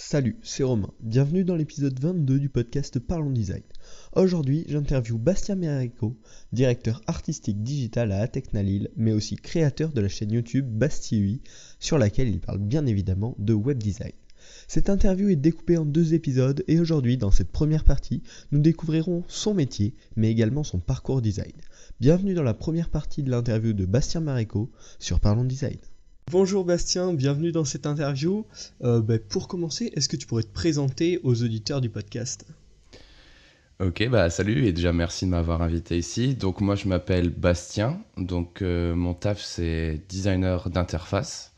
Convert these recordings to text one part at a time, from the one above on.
Salut, c'est Romain. Bienvenue dans l'épisode 22 du podcast Parlons Design. Aujourd'hui, j'interviewe Bastien Mérico, directeur artistique digital à Atecna Lille, mais aussi créateur de la chaîne YouTube Bastille, sur laquelle il parle bien évidemment de web design. Cette interview est découpée en 2 épisodes et aujourd'hui, dans cette première partie, nous découvrirons son métier, mais également son parcours design. Bienvenue dans la première partie de l'interview de Bastien Mérico sur Parlons Design. Bonjour Bastien, bienvenue dans cette interview. Pour commencer, est-ce que tu pourrais te présenter aux auditeurs du podcast ? Ok, salut et déjà merci de m'avoir invité ici. Donc moi je m'appelle Bastien, mon taf c'est designer d'interface.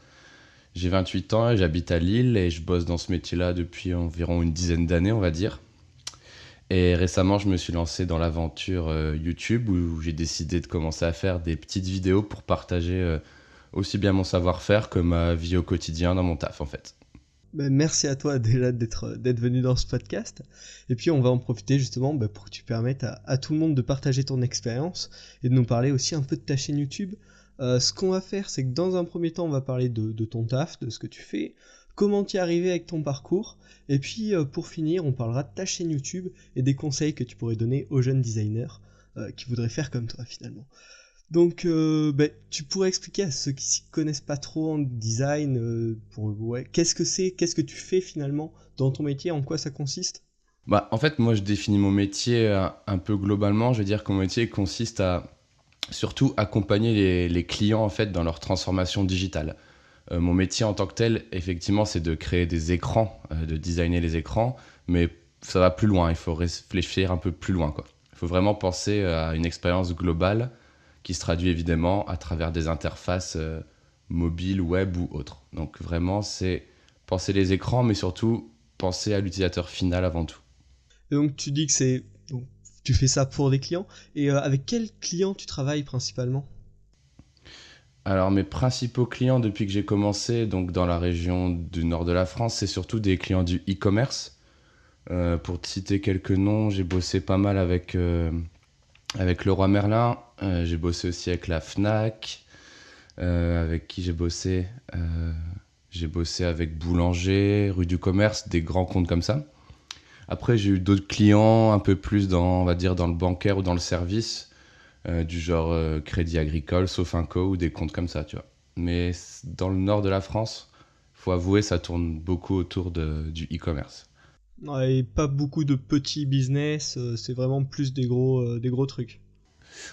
J'ai 28 ans et j'habite à Lille et je bosse dans ce métier-là depuis environ une dizaine d'années on va dire. Et récemment je me suis lancé dans l'aventure YouTube où j'ai décidé de commencer à faire des petites vidéos pour partager aussi bien mon savoir-faire que ma vie au quotidien dans mon taf en fait. Merci à toi déjà d'être venu dans ce podcast. Et puis on va en profiter justement pour que tu permettes à tout le monde de partager ton expérience et de nous parler aussi un peu de ta chaîne YouTube. Ce qu'on va faire, c'est que dans un premier temps, on va parler de ton taf, de ce que tu fais, comment tu es arrivé avec ton parcours. Et puis pour finir, on parlera de ta chaîne YouTube et des conseils que tu pourrais donner aux jeunes designers qui voudraient faire comme toi finalement. Donc, tu pourrais expliquer à ceux qui s'y connaissent pas trop en design, qu'est-ce que tu fais finalement dans ton métier, en quoi ça consiste ? En fait, moi je définis mon métier un peu globalement. Je veux dire que mon métier consiste à surtout accompagner les clients en fait dans leur transformation digitale. Mon métier en tant que tel, effectivement, c'est de créer des écrans, de designer les écrans, mais ça va plus loin. Il faut réfléchir un peu plus loin, quoi. Il faut vraiment penser à une expérience globale qui se traduit évidemment à travers des interfaces mobiles, web ou autres. Donc vraiment, c'est penser les écrans, mais surtout penser à l'utilisateur final avant tout. Et donc tu dis que tu fais ça pour des clients, et avec quels clients tu travailles principalement ? Alors mes principaux clients depuis que j'ai commencé, donc dans la région du nord de la France, c'est surtout des clients du e-commerce. Pour te citer quelques noms, j'ai bossé pas mal avec Leroy Merlin, j'ai bossé aussi avec la Fnac, avec qui j'ai bossé avec Boulanger, Rue du Commerce, des grands comptes comme ça. Après, j'ai eu d'autres clients un peu plus on va dire dans le bancaire ou dans le service, du genre Crédit Agricole, Sofinco ou des comptes comme ça, tu vois. Mais dans le nord de la France, faut avouer, ça tourne beaucoup autour du e-commerce. Et pas beaucoup de petits business, c'est vraiment plus des gros trucs.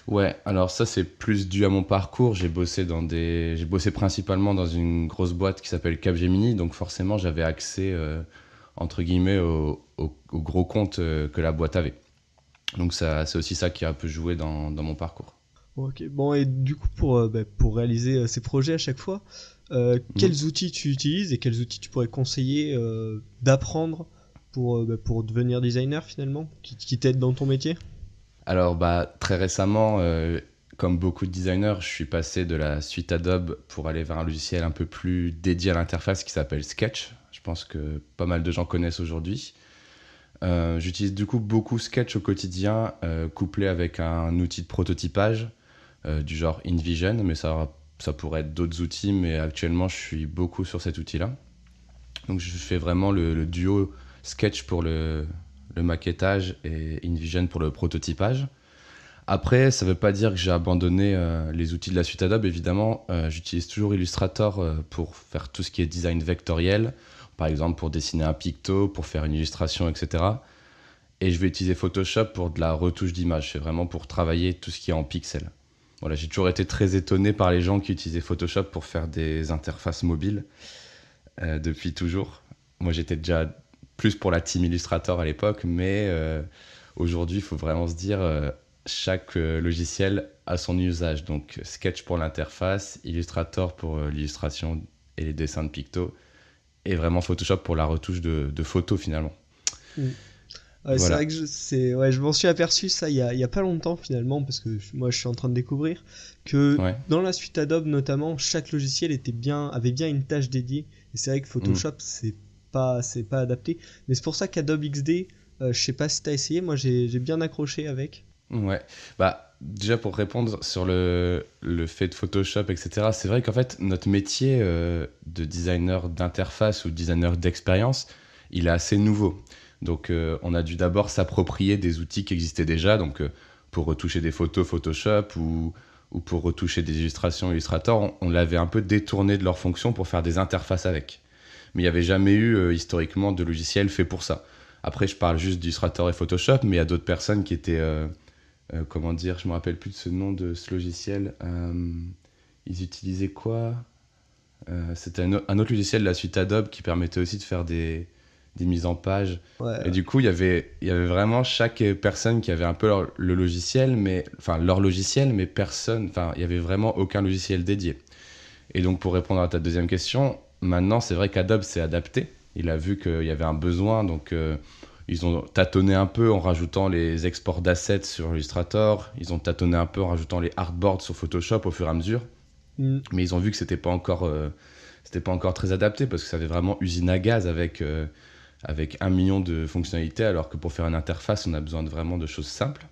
Ouais, alors ça c'est plus dû à mon parcours. J'ai bossé principalement dans une grosse boîte qui s'appelle Capgemini, donc forcément j'avais accès entre guillemets aux gros comptes que la boîte avait. Donc ça, c'est aussi ça qui a un peu joué dans mon parcours. Ok, bon, et du coup pour réaliser ces projets à chaque fois, quels outils tu utilises et quels outils tu pourrais conseiller d'apprendre pour devenir designer finalement, qui t'aident dans ton métier ? Alors très récemment, comme beaucoup de designers, je suis passé de la suite Adobe pour aller vers un logiciel un peu plus dédié à l'interface qui s'appelle Sketch. Je pense que pas mal de gens connaissent aujourd'hui. J'utilise du coup beaucoup Sketch au quotidien, couplé avec un outil de prototypage du genre InVision, mais ça pourrait être d'autres outils, mais actuellement je suis beaucoup sur cet outil-là. Donc je fais vraiment le duo Sketch pour le maquettage et InVision pour le prototypage. Après, ça ne veut pas dire que j'ai abandonné les outils de la suite Adobe, évidemment. J'utilise toujours Illustrator pour faire tout ce qui est design vectoriel, par exemple pour dessiner un picto, pour faire une illustration, etc. Et je vais utiliser Photoshop pour de la retouche d'image. C'est vraiment pour travailler tout ce qui est en pixels. Voilà, j'ai toujours été très étonné par les gens qui utilisaient Photoshop pour faire des interfaces mobiles depuis toujours. Moi, j'étais déjà plus pour la team Illustrator à l'époque, mais aujourd'hui, il faut vraiment se dire chaque logiciel a son usage. Donc Sketch pour l'interface, Illustrator pour l'illustration et les dessins de picto, et vraiment Photoshop pour la retouche de photos finalement. Ouais, Voilà. c'est vrai que je m'en suis aperçu ça il y a pas longtemps finalement, parce que moi je suis en train de découvrir que dans la suite Adobe notamment, chaque logiciel avait bien une tâche dédiée, et c'est vrai que Photoshop c'est pas adapté, mais c'est pour ça qu'Adobe XD, je sais pas si t'as essayé, moi j'ai bien accroché avec. Ouais, déjà pour répondre sur le fait de Photoshop, etc., c'est vrai qu'en fait notre métier de designer d'interface ou designer d'expérience, il est assez nouveau. Donc on a dû d'abord s'approprier des outils qui existaient déjà, donc pour retoucher des photos Photoshop ou pour retoucher des illustrations Illustrator, on l'avait un peu détourné de leur fonction pour faire des interfaces avec. Mais il n'y avait jamais eu historiquement de logiciel fait pour ça. Après, je parle juste d'Illustrator et Photoshop, mais il y a d'autres personnes qui étaient, comment dire, je me rappelle plus de ce nom de ce logiciel. Ils utilisaient quoi? C'était un autre logiciel de la suite Adobe qui permettait aussi de faire des mises en page. Ouais, Et du coup, il y avait vraiment chaque personne qui avait un peu le logiciel, leur logiciel, mais personne, enfin, il y avait vraiment aucun logiciel dédié. Et donc, pour répondre à ta deuxième question, maintenant, c'est vrai qu'Adobe s'est adapté. Il a vu qu'il y avait un besoin, donc ils ont tâtonné un peu en rajoutant les exports d'assets sur Illustrator. Ils ont tâtonné un peu en rajoutant les artboards sur Photoshop au fur et à mesure. Mais ils ont vu que c'était pas encore très adapté parce que ça avait vraiment usine à gaz avec 1 million de fonctionnalités, alors que pour faire une interface, on a besoin vraiment de choses simples.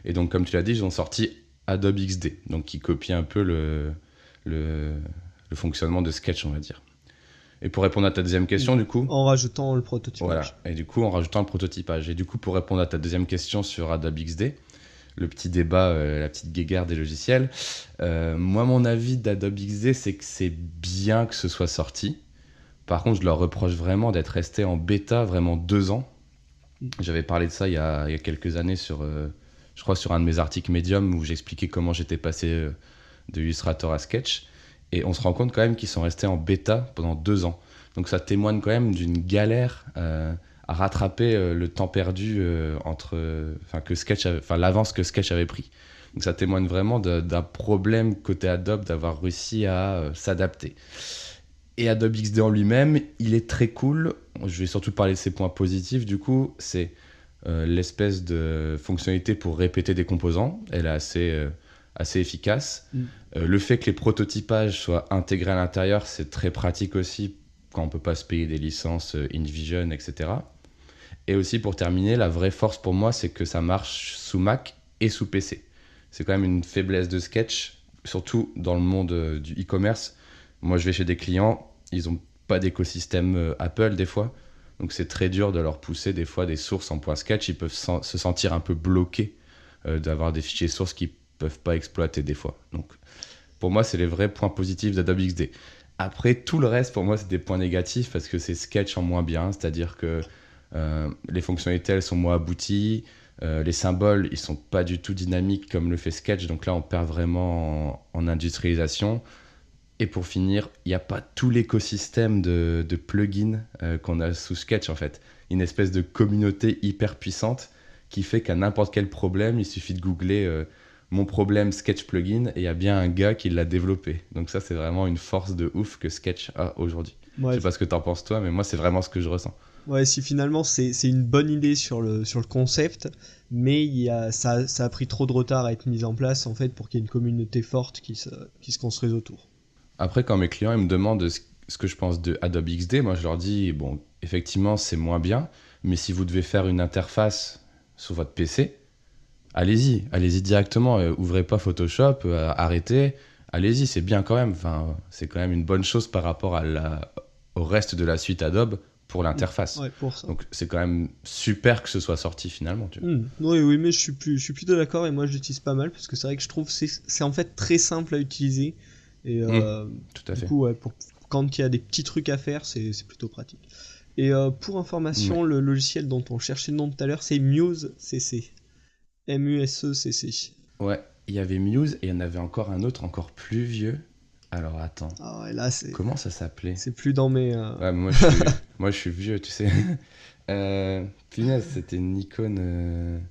Et donc, comme tu l'as dit, ils ont sorti Adobe XD, donc qui copie un peu le fonctionnement de Sketch, on va dire. Et pour répondre à ta deuxième question, du coup... En rajoutant le prototypage. Voilà, et du coup, en rajoutant le prototypage. Et du coup, pour répondre à ta deuxième question sur Adobe XD, le petit débat, la petite guéguerre des logiciels, moi, mon avis d'Adobe XD, c'est que c'est bien que ce soit sorti. Par contre, je leur reproche vraiment d'être resté en bêta vraiment 2 ans. J'avais parlé de ça il y a quelques années je crois sur un de mes articles Medium où j'expliquais comment j'étais passé de Illustrator à Sketch. Et on se rend compte quand même qu'ils sont restés en bêta pendant 2 ans. Donc ça témoigne quand même d'une galère à rattraper le temps perdu l'avance que Sketch avait pris. Donc ça témoigne vraiment d'un problème côté Adobe d'avoir réussi à s'adapter. Et Adobe XD en lui-même, il est très cool. Je vais surtout parler de ses points positifs. Du coup, c'est l'espèce de fonctionnalité pour répéter des composants. Elle est assez efficace. Le fait que les prototypages soient intégrés à l'intérieur, c'est très pratique aussi quand on ne peut pas se payer des licences InVision, etc. Et aussi, pour terminer, la vraie force pour moi, c'est que ça marche sous Mac et sous PC. C'est quand même une faiblesse de Sketch, surtout dans le monde du e-commerce. Moi, je vais chez des clients, ils n'ont pas d'écosystème Apple des fois, donc c'est très dur de leur pousser des fois des sources en .sketch. Ils peuvent se sentir un peu bloqués d'avoir des fichiers sources qu'ils ne peuvent pas exploiter des fois. Donc, pour moi, c'est les vrais points positifs d'Adobe XD. Après, tout le reste, pour moi, c'est des points négatifs parce que c'est Sketch en moins bien, c'est-à-dire que les fonctionnalités, elles sont moins abouties, les symboles, ils sont pas du tout dynamiques comme le fait Sketch, donc là, on perd vraiment en industrialisation. Et pour finir, il n'y a pas tout l'écosystème de plugins qu'on a sous Sketch, en fait. Une espèce de communauté hyper puissante qui fait qu'à n'importe quel problème, il suffit de googler mon problème Sketch plugin et il y a bien un gars qui l'a développé. Donc ça, c'est vraiment une force de ouf que Sketch a aujourd'hui. Ouais, je sais pas ce que t'en penses toi, mais moi, c'est vraiment ce que je ressens. Ouais, si finalement c'est une bonne idée sur le concept, mais ça a pris trop de retard à être mis en place en fait pour qu'il y ait une communauté forte qui se construise autour. Après, quand mes clients ils me demandent ce que je pense de Adobe XD, moi je leur dis, bon, effectivement, c'est moins bien, mais si vous devez faire une interface sur votre PC, allez-y directement, ouvrez pas Photoshop, arrêtez, allez-y, c'est bien quand même. Enfin, c'est quand même une bonne chose par rapport au reste de la suite Adobe pour l'interface. Ouais, pour ça. Donc c'est quand même super que ce soit sorti finalement. Tu vois. Oui, mais je suis plutôt d'accord et moi je l'utilise pas mal parce que c'est vrai que je trouve que c'est en fait très simple à utiliser et tout à fait. du coup, ouais, quand il y a des petits trucs à faire, c'est plutôt pratique. Et pour information, le logiciel dont on cherchait le nom tout à l'heure, c'est Muse CC. MUSECC. Ouais, il y avait Muse et il y en avait encore un autre encore plus vieux. Alors attends. Ah ouais, là, comment ça s'appelait? C'est plus dans mes. Ouais, moi je suis vieux, tu sais. Finesse, c'était une icône.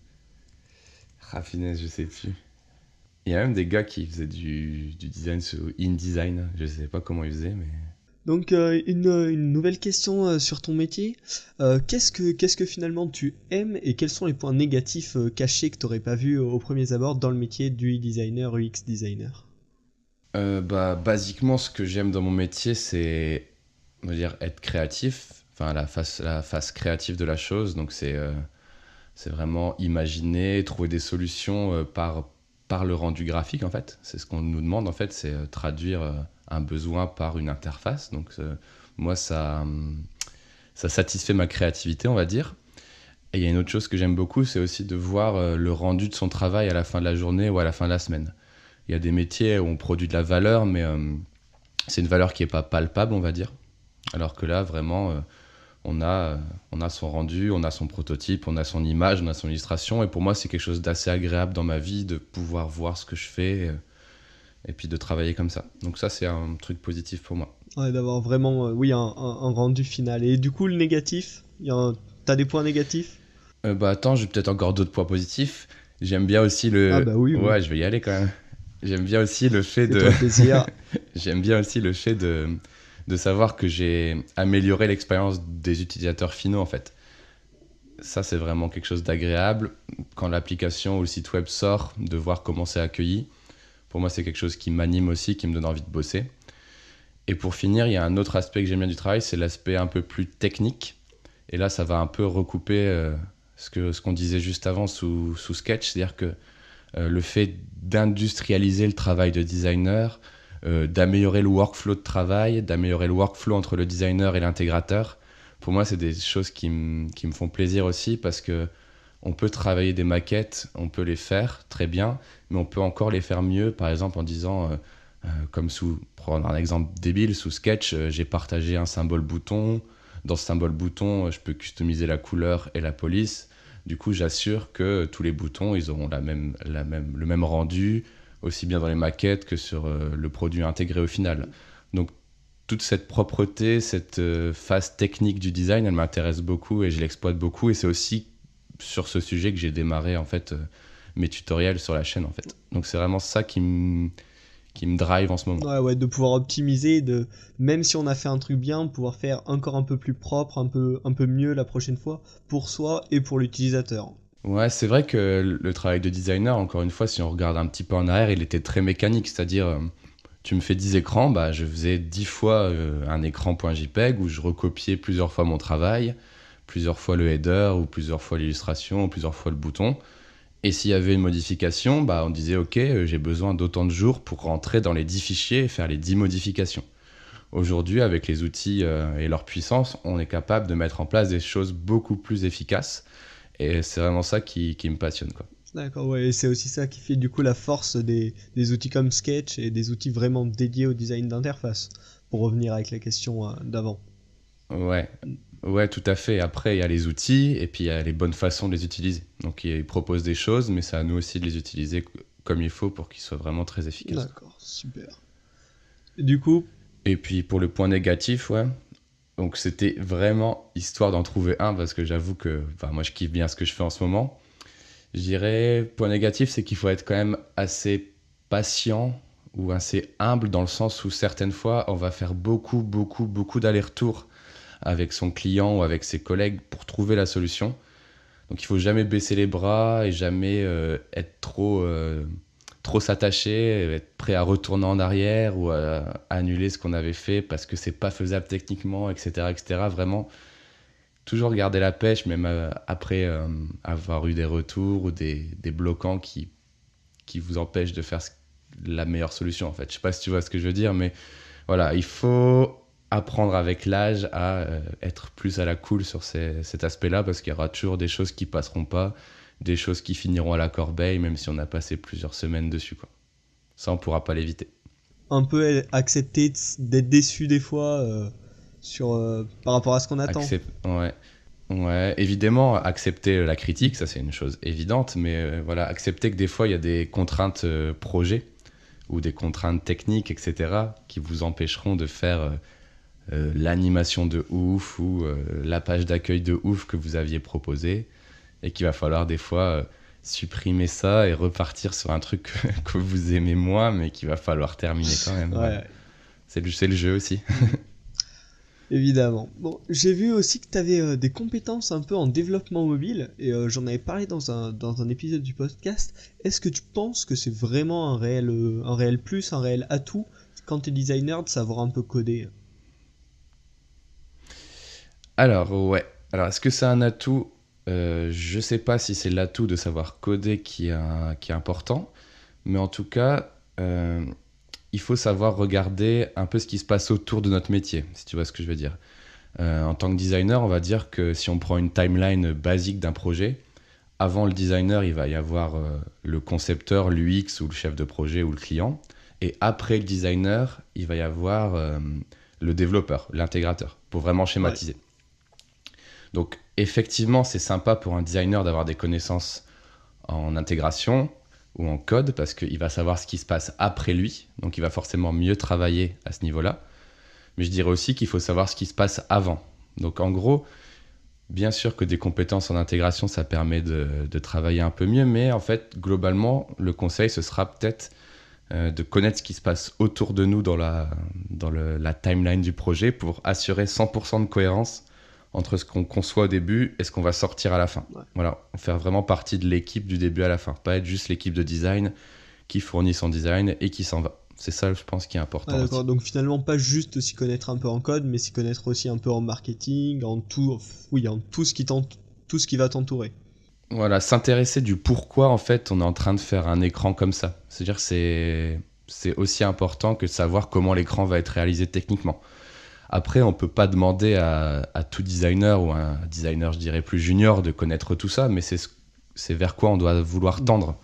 Finesse, je sais plus. Il y a même des gars qui faisaient du design sur InDesign. Je sais pas comment ils faisaient, mais. Donc une nouvelle question sur ton métier. Qu'est-ce que finalement tu aimes et quels sont les points négatifs cachés que tu n'aurais pas vus aux premiers abords dans le métier d'UI designer, UX designer? Basiquement, ce que j'aime dans mon métier, c'est, on va dire, être créatif. Enfin, la face créative de la chose. Donc c'est vraiment imaginer, trouver des solutions par le rendu graphique en fait. C'est ce qu'on nous demande en fait, c'est traduire un besoin par une interface. Donc moi ça ça satisfait ma créativité, on va dire. Et il y a une autre chose que j'aime beaucoup, c'est aussi de voir le rendu de son travail à la fin de la journée ou à la fin de la semaine. Il y a des métiers où on produit de la valeur, mais c'est une valeur qui n'est pas palpable, on va dire. Alors que là, vraiment, on a son rendu, on a son prototype, on a son image, on a son illustration. Et pour moi, c'est quelque chose d'assez agréable dans ma vie de pouvoir voir ce que je fais et puis de travailler comme ça. Donc ça, c'est un truc positif pour moi. Ouais, d'avoir vraiment, oui, un rendu final. Et du coup, le négatif, t'as des points négatifs? Attends, j'ai peut-être encore d'autres points positifs. J'aime bien aussi le... Ah bah oui, oui. Ouais, je vais y aller quand même. J'aime bien aussi le fait de... Fais-toi plaisir. J'aime bien aussi le fait de savoir que j'ai amélioré l'expérience des utilisateurs finaux, en fait. Ça, c'est vraiment quelque chose d'agréable. Quand l'application ou le site web sort, de voir comment c'est accueilli. Pour moi, c'est quelque chose qui m'anime aussi, qui me donne envie de bosser. Et pour finir, il y a un autre aspect que j'aime bien du travail, c'est l'aspect un peu plus technique. Et là, ça va un peu recouper ce qu'on disait juste avant sous Sketch, c'est-à-dire que le fait d'industrialiser le travail de designer, d'améliorer le workflow de travail, d'améliorer le workflow entre le designer et l'intégrateur, pour moi, c'est des choses qui me font plaisir aussi parce que on peut travailler des maquettes, on peut les faire très bien, mais on peut encore les faire mieux, par exemple en disant, comme prendre un exemple débile, sous Sketch, j'ai partagé un symbole bouton. Dans ce symbole bouton, je peux customiser la couleur et la police. Du coup, j'assure que tous les boutons, ils auront le même rendu, aussi bien dans les maquettes que sur le produit intégré au final. Donc, toute cette propreté, cette phase technique du design, elle m'intéresse beaucoup et je l'exploite beaucoup. Et c'est aussi sur ce sujet que j'ai démarré en fait mes tutoriels sur la chaîne en fait. Donc, c'est vraiment ça qui me drive en ce moment. Ouais, de pouvoir optimiser, même si on a fait un truc bien, pouvoir faire encore un peu plus propre, un peu mieux la prochaine fois, pour soi et pour l'utilisateur. Ouais, c'est vrai que le travail de designer, encore une fois, si on regarde un petit peu en arrière, il était très mécanique, c'est-à-dire tu me fais 10 écrans, bah, je faisais 10 fois un écran .jpeg où je recopiais plusieurs fois mon travail, plusieurs fois le header ou plusieurs fois l'illustration ou plusieurs fois le bouton. Et s'il y avait une modification, bah, on disait ok, j'ai besoin d'autant de jours pour rentrer dans les 10 fichiers et faire les 10 modifications. Aujourd'hui, avec les outils et leur puissance, on est capable de mettre en place des choses beaucoup plus efficaces. Et c'est vraiment ça qui me passionne, quoi. D'accord, ouais, et c'est aussi ça qui fait du coup la force des outils comme Sketch et des outils vraiment dédiés au design d'interface, pour revenir avec la question d'avant. Ouais. Ouais, tout à fait. Après, il y a les outils et puis il y a les bonnes façons de les utiliser. Donc, ils proposent des choses, mais c'est à nous aussi de les utiliser comme il faut pour qu'ils soient vraiment très efficaces. D'accord, super. Et du coup... Et puis, pour le point négatif, ouais. Donc, c'était vraiment histoire d'en trouver un parce que j'avoue que moi, je kiffe bien ce que je fais en ce moment. Je dirais, point négatif, c'est qu'il faut être quand même assez patient ou assez humble dans le sens où certaines fois, on va faire beaucoup, beaucoup, beaucoup d'allers-retours avec son client ou avec ses collègues pour trouver la solution. Donc il faut jamais baisser les bras et jamais être trop s'attacher, être prêt à retourner en arrière ou à annuler ce qu'on avait fait parce que c'est pas faisable techniquement, etc., etc. Vraiment, toujours garder la pêche, même après avoir eu des retours ou des bloquants qui vous empêchent de faire la meilleure solution en fait. Je sais pas si tu vois ce que je veux dire, mais voilà, il faut apprendre avec l'âge à être plus à la cool sur cet aspect-là parce qu'il y aura toujours des choses qui passeront pas, des choses qui finiront à la corbeille même si on a passé plusieurs semaines dessus, quoi. Ça, on pourra pas l'éviter. Un peu accepter d'être déçu des fois par rapport à ce qu'on attend. Ouais, évidemment, accepter la critique, ça c'est une chose évidente, mais voilà, accepter que des fois il y a des contraintes projet ou des contraintes techniques, etc., qui vous empêcheront de faire l'animation de ouf ou la page d'accueil de ouf que vous aviez proposé et qu'il va falloir des fois supprimer ça et repartir sur un truc que vous aimez moins mais qu'il va falloir terminer quand même. Ouais. C'est le jeu aussi. Évidemment. Bon, j'ai vu aussi que tu avais des compétences un peu en développement mobile et j'en avais parlé dans un épisode du podcast. Est-ce que tu penses que c'est vraiment un réel plus, un réel atout quand tu es designer de savoir un peu coder? Alors, ouais. Alors, est-ce que c'est un atout? Je sais pas si c'est l'atout de savoir coder qui est important, mais en tout cas, il faut savoir regarder un peu ce qui se passe autour de notre métier, si tu vois ce que je veux dire. En tant que designer, on va dire que si on prend une timeline basique d'un projet, avant le designer, il va y avoir le concepteur, l'UX ou le chef de projet ou le client. Et après le designer, il va y avoir le développeur, l'intégrateur, pour vraiment Ouais, schématiser. Donc effectivement, c'est sympa pour un designer d'avoir des connaissances en intégration ou en code parce qu'il va savoir ce qui se passe après lui. Donc il va forcément mieux travailler à ce niveau-là. Mais je dirais aussi qu'il faut savoir ce qui se passe avant. Donc en gros, bien sûr que des compétences en intégration, ça permet de travailler un peu mieux, mais en fait, globalement, le conseil, ce sera peut-être de connaître ce qui se passe autour de nous dans la timeline du projet pour assurer 100% de cohérence entre ce qu'on conçoit au début et ce qu'on va sortir à la fin. ouais. Voilà, faire vraiment partie de l'équipe du début à la fin, pas être juste l'équipe de design qui fournit son design et qui s'en va. C'est ça, je pense, qui est Ah, important d'accord, aussi. donc finalement pas juste s'y connaître un peu en code, mais s'y connaître aussi un peu en marketing, en tout, oui, en tout ce qui va t'entourer. Voilà, s'intéresser du pourquoi en fait on est en train de faire un écran comme ça. C'est-à-dire c'est aussi important que de savoir comment l'écran va être réalisé techniquement. Après, on peut pas demander à tout designer ou à un designer, je dirais plus junior, de connaître tout ça, mais c'est vers quoi on doit vouloir tendre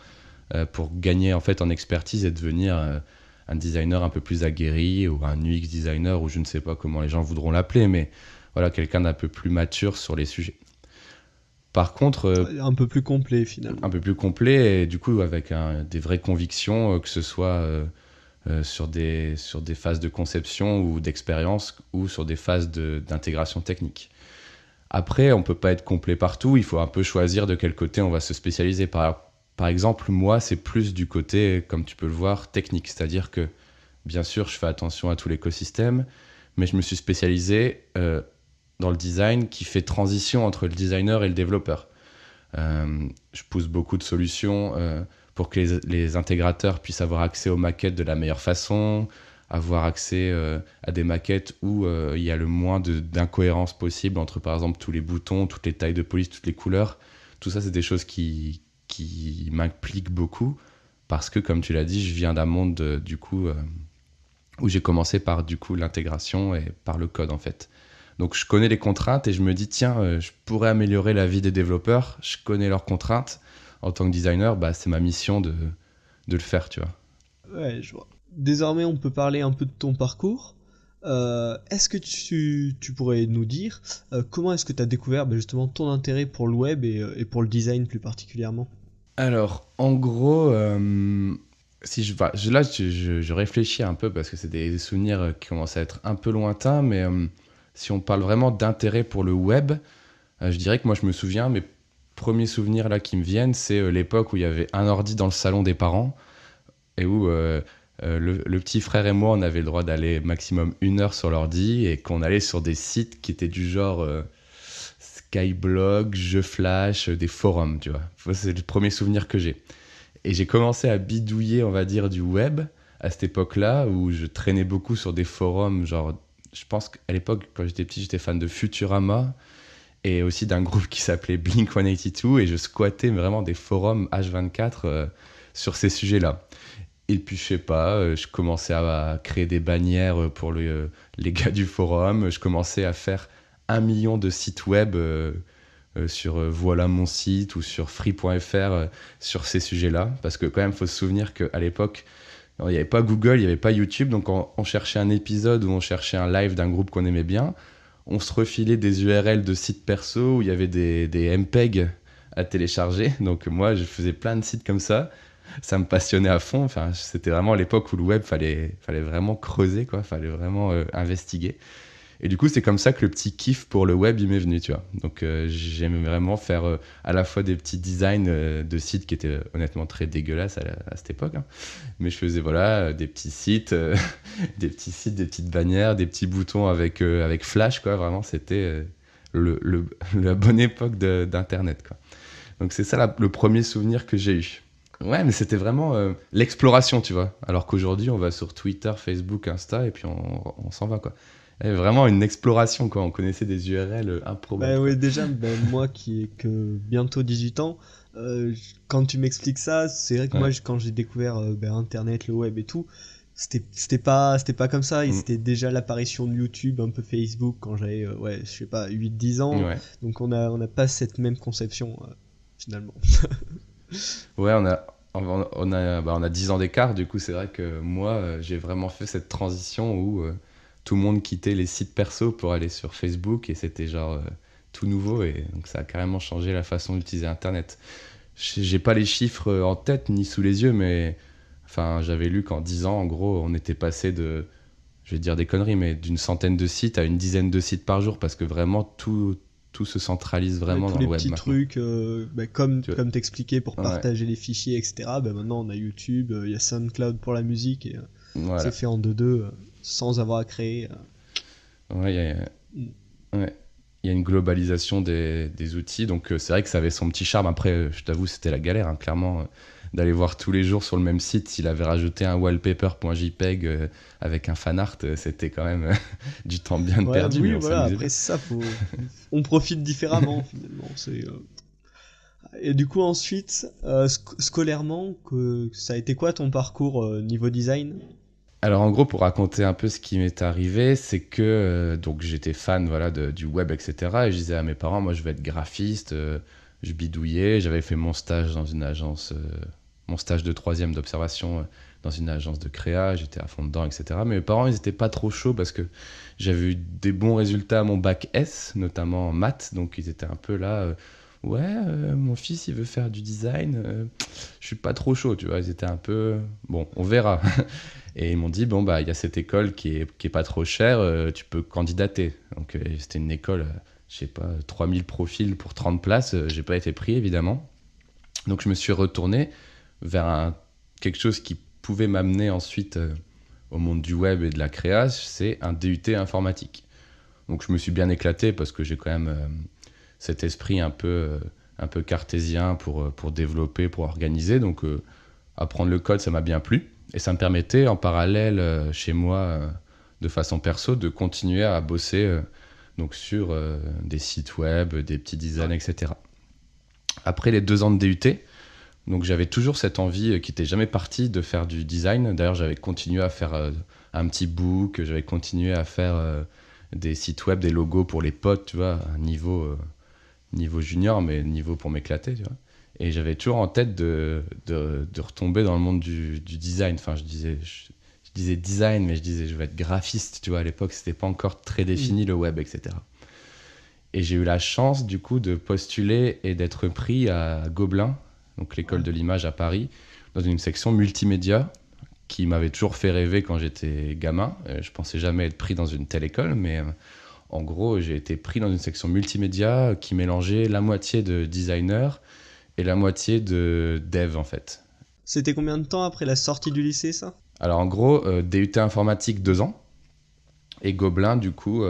pour gagner en fait en expertise et devenir un designer un peu plus aguerri ou un UX designer ou je ne sais pas comment les gens voudront l'appeler, mais voilà, quelqu'un d'un peu plus mature sur les sujets. Par contre, Ouais, un peu plus complet finalement. un peu plus complet et du coup avec des vraies convictions, que ce soit sur des phases de conception ou d'expérience ou sur des phases d'intégration technique. Après, on peut pas être complet partout, il faut un peu choisir de quel côté on va se spécialiser. Par exemple, moi, c'est plus du côté, comme tu peux le voir, technique. C'est-à-dire que, bien sûr, je fais attention à tout l'écosystème, mais je me suis spécialisé dans le design qui fait transition entre le designer et le développeur. Je pousse beaucoup de solutions pour que les intégrateurs puissent avoir accès aux maquettes de la meilleure façon, avoir accès à des maquettes où il y a le moins d'incohérence possible entre, par exemple, tous les boutons, toutes les tailles de police, toutes les couleurs. Tout ça, c'est des choses qui m'impliquent beaucoup parce que, comme tu l'as dit, je viens d'un monde, du coup, où j'ai commencé par, du coup, l'intégration et par le code, en fait. Donc je connais les contraintes et je me dis, tiens, je pourrais améliorer la vie des développeurs, je connais leurs contraintes. En tant que designer, bah, c'est ma mission de le faire, tu vois. Ouais, je vois. Désormais, on peut parler un peu de ton parcours. Est-ce que tu pourrais nous dire comment est-ce que tu as découvert justement ton intérêt pour le web et pour le design plus particulièrement? Alors, en gros, si là, je réfléchis un peu parce que c'est des souvenirs qui commencent à être un peu lointains, mais si on parle vraiment d'intérêt pour le web, je dirais que moi, je me souviens, mes premiers souvenirs là qui me viennent, c'est l'époque où il y avait un ordi dans le salon des parents et où le petit frère et moi, on avait le droit d'aller maximum 1 heure sur l'ordi et qu'on allait sur des sites qui étaient du genre Skyblog, Jeux Flash, des forums, tu vois. C'est le premier souvenir que j'ai. Et j'ai commencé à bidouiller, on va dire, du web à cette époque-là où je traînais beaucoup sur des forums, genre, je pense qu'à l'époque, quand j'étais petit, j'étais fan de Futurama et aussi d'un groupe qui s'appelait Blink-182 et je squattais vraiment des forums H24 sur ces sujets-là. Et puis, je sais pas, je commençais à créer des bannières pour les gars du forum. Je commençais à faire 1 million de sites web sur Voilà mon site ou sur free.fr sur ces sujets-là. Parce que, quand même, il faut se souvenir qu'à l'époque, il n'y avait pas Google, il n'y avait pas YouTube. Donc, on cherchait un épisode ou on cherchait un live d'un groupe qu'on aimait bien. On se refilait des URL de sites perso où il y avait des MPEG à télécharger. Donc, moi, je faisais plein de sites comme ça me passionnait à fond. Enfin, c'était vraiment l'époque où le web, fallait vraiment creuser, quoi. Fallait vraiment investiguer. Et du coup, c'est comme ça que le petit kiff pour le web, il m'est venu, tu vois. Donc, j'aimais vraiment faire à la fois des petits designs de sites qui étaient honnêtement très dégueulasses à cette époque, hein. Mais je faisais, voilà, des petits sites, des petits sites, des petites bannières, des petits boutons avec Flash, quoi. Vraiment, c'était la bonne époque d'Internet, quoi. Donc, c'est ça le premier souvenir que j'ai eu. Ouais, mais c'était vraiment l'exploration, tu vois. Alors qu'aujourd'hui, on va sur Twitter, Facebook, Insta, et puis on s'en va, quoi. Et vraiment une exploration, quoi. On connaissait des URL improbables, Bah quoi. ouais, déjà, moi qui ai que bientôt 18 ans, quand tu m'expliques ça, c'est vrai que moi, Ouais. quand j'ai découvert Internet, le web et tout, c'était pas comme ça, et Mm. c'était déjà l'apparition de YouTube, un peu Facebook, quand j'avais, je sais pas, 8-10 ans. Ouais. Donc on a pas cette même conception, finalement. Ouais, on a 10 ans d'écart, du coup, c'est vrai que moi, j'ai vraiment fait cette transition où tout le monde quittait les sites perso pour aller sur Facebook et c'était genre tout nouveau et donc ça a carrément changé la façon d'utiliser Internet. J'ai pas les chiffres en tête ni sous les yeux, mais enfin, j'avais lu qu'en 10 ans, en gros, on était passé de, je vais dire des conneries, mais d'une centaine de sites à une dizaine de sites par jour parce que vraiment tout se centralise Ouais, vraiment tous dans les le web petits maintenant. trucs, comme, Tu vois. comme t'expliquais, pour Ouais, partager les fichiers, etc. Maintenant, on a YouTube, il y a SoundCloud pour la musique, et c'est voilà. fait en 2-2, sans avoir à créer. Ouais, Mm. ouais. Il y a une globalisation des outils, donc c'est vrai que ça avait son petit charme. Après, je t'avoue, c'était la galère, hein, clairement, d'aller voir tous les jours sur le même site s'il avait rajouté un wallpaper.jpg avec un fan art, c'était quand même du temps bien Ouais, perdu, mais oui, on voilà, s'amusait après, bien. c'est ça, on profite différemment, finalement. Et du coup, ensuite, scolairement, ça a été quoi ton parcours, niveau design? Alors en gros, pour raconter un peu ce qui m'est arrivé, c'est que donc j'étais fan voilà, du web, etc. Et je disais à mes parents, moi je vais être graphiste, je bidouillais, j'avais fait mon stage dans une agence, mon stage de troisième d'observation dans une agence de créa, j'étais à fond dedans, etc. Mais mes parents, ils n'étaient pas trop chauds parce que j'avais eu des bons résultats à mon bac S, notamment en maths, donc ils étaient un peu là, ouais, mon fils il veut faire du design, je suis pas trop chaud, tu vois, ils étaient un peu, bon, on verra. Et ils m'ont dit, bon, bah, il y a cette école qui est pas trop chère, tu peux candidater. Donc, c'était une école, je sais pas, 3000 profils pour 30 places. J'ai pas été pris, évidemment. Donc, je me suis retourné vers quelque chose qui pouvait m'amener ensuite au monde du web et de la créa, c'est un DUT informatique. Donc, je me suis bien éclaté parce que j'ai quand même cet esprit un peu cartésien pour développer, pour organiser. Donc, apprendre le code, ça m'a bien plu. Et ça me permettait, en parallèle, chez moi, de façon perso, de continuer à bosser donc sur des sites web, des petits designs, Ouais. etc. Après les 2 ans de DUT, donc j'avais toujours cette envie qui n'était jamais partie de faire du design. D'ailleurs, j'avais continué à faire un petit book, j'avais continué à faire des sites web, des logos pour les potes, tu vois, à un niveau junior, mais niveau pour m'éclater, tu vois. Et j'avais toujours en tête de retomber dans le monde du design. Enfin, je disais design, mais je disais je vais être graphiste, tu vois. À l'époque, c'était pas encore très Mm. défini le web, etc. Et j'ai eu la chance, du coup, de postuler et d'être pris à Gobelin, donc l'école Ouais. de l'image à Paris, dans une section multimédia qui m'avait toujours fait rêver quand j'étais gamin. Je pensais jamais être pris dans une telle école, mais en gros, j'ai été pris dans une section multimédia qui mélangeait la moitié de designer et la moitié de dev, en fait. C'était combien de temps après la sortie du lycée, ça? Alors en gros, DUT informatique 2 ans et Gobelin du coup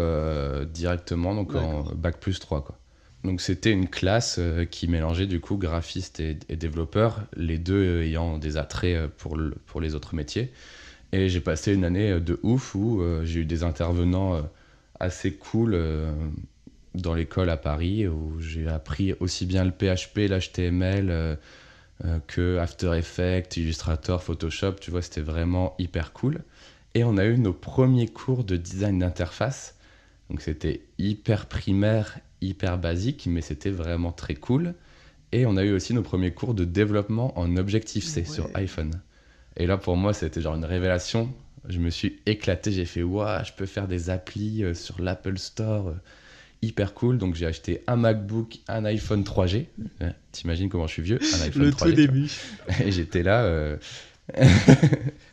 directement donc en D'accord. bac plus 3 quoi. Donc c'était une classe qui mélangeait du coup graphiste et développeur, les deux ayant des attraits pour les autres métiers. Et j'ai passé une année de ouf où j'ai eu des intervenants assez cool dans l'école à Paris où j'ai appris aussi bien le PHP, l'HTML que After Effects, Illustrator, Photoshop, tu vois, c'était vraiment hyper cool. Et on a eu nos premiers cours de design d'interface. Donc c'était hyper primaire, hyper basique, mais c'était vraiment très cool. Et on a eu aussi nos premiers cours de développement en Objective-C sur Ouais. iPhone. Et là, pour moi, c'était genre une révélation. Je me suis éclaté, j'ai fait, waouh, je peux faire des applis sur l'Apple Store, hyper cool. Donc j'ai acheté un MacBook, un iPhone 3G. T'imagines comment je suis vieux, un iPhone Le tout 3G, tu vois. début. Et j'étais là.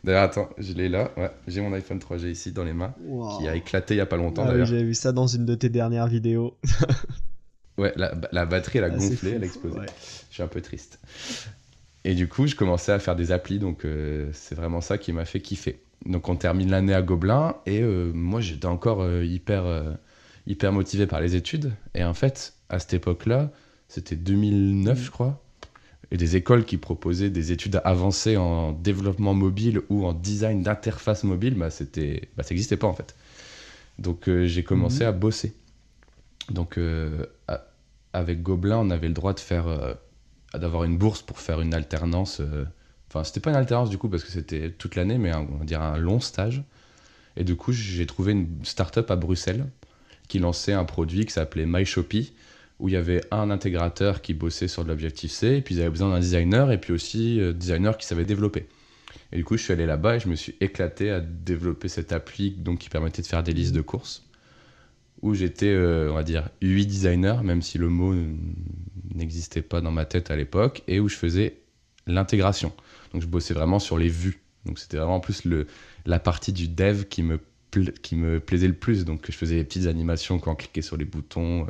D'ailleurs, attends, je l'ai là. Ouais, j'ai mon iPhone 3G ici dans les mains, qui a Waouh. éclaté il y a pas longtemps Ah oui, d'ailleurs. j'avais vu ça dans une de tes dernières vidéos. Ouais, la batterie elle a Ah, c'est gonflé, elle fou. a explosé. Ouais. Je suis un peu triste. Et du coup, je commençais à faire des applis, donc c'est vraiment ça qui m'a fait kiffer. Donc on termine l'année à Gobelin et moi j'étais encore hyper motivé par les études. Et en fait, à cette époque-là, c'était 2009 Mm. je crois, et des écoles qui proposaient des études avancées en développement mobile ou en design d'interface mobile, ça n'existait pas en fait. Donc j'ai commencé Mhm. à bosser. Donc avec Gobelin, on avait le droit d'avoir une bourse pour faire une alternance Enfin, c'était pas une alternance du coup parce que c'était toute l'année, mais on va dire un long stage. Et du coup, j'ai trouvé une start-up à Bruxelles qui lançait un produit qui s'appelait MyShopee, où il y avait un intégrateur qui bossait sur de l'Objective-C, et puis ils avaient besoin d'un designer, et puis aussi designer qui savait développer. Et du coup, je suis allé là-bas et je me suis éclaté à développer cette appli donc, qui permettait de faire des listes de courses, où j'étais, on va dire, UI designer, même si le mot n'existait pas dans ma tête à l'époque, et où je faisais l'intégration. Donc je bossais vraiment sur les vues. Donc c'était vraiment plus la partie du dev qui me plaisait le plus. Donc je faisais des petites animations quand on cliquait sur les boutons,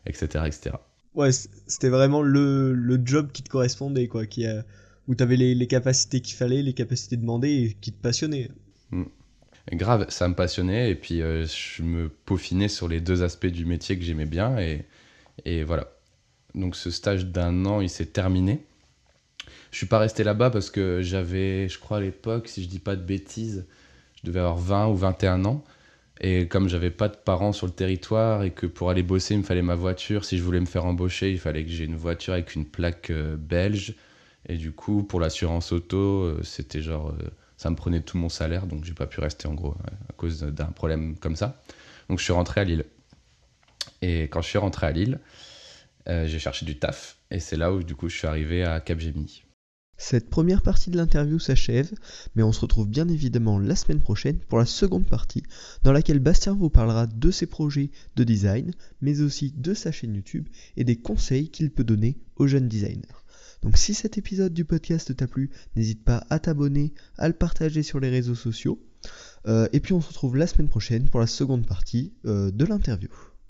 etc., etc. Ouais, c'était vraiment le job qui te correspondait, quoi, où t'avais les capacités qu'il fallait, les capacités demandées et qui te passionnaient. Et grave, ça me passionnait et puis je me peaufinais sur les deux aspects du métier que j'aimais bien et voilà. Donc ce stage d'un an, il s'est terminé. Je suis pas resté là-bas parce que j'avais, je crois à l'époque, si je dis pas de bêtises, je devais avoir 20 ou 21 ans. Et comme j'avais pas de parents sur le territoire et que pour aller bosser, il me fallait ma voiture, si je voulais me faire embaucher, il fallait que j'ai une voiture avec une plaque belge. Et du coup, pour l'assurance auto, c'était genre, ça me prenait tout mon salaire, donc j'ai pas pu rester en gros à cause d'un problème comme ça. Donc je suis rentré à Lille. Et quand je suis rentré à Lille, j'ai cherché du taf. Et c'est là où du coup je suis arrivé à Capgemini. Cette première partie de l'interview s'achève, mais on se retrouve bien évidemment la semaine prochaine pour la seconde partie, dans laquelle Bastien vous parlera de ses projets de design, mais aussi de sa chaîne YouTube et des conseils qu'il peut donner aux jeunes designers. Donc si cet épisode du podcast t'a plu, n'hésite pas à t'abonner, à le partager sur les réseaux sociaux, et puis on se retrouve la semaine prochaine pour la seconde partie de l'interview.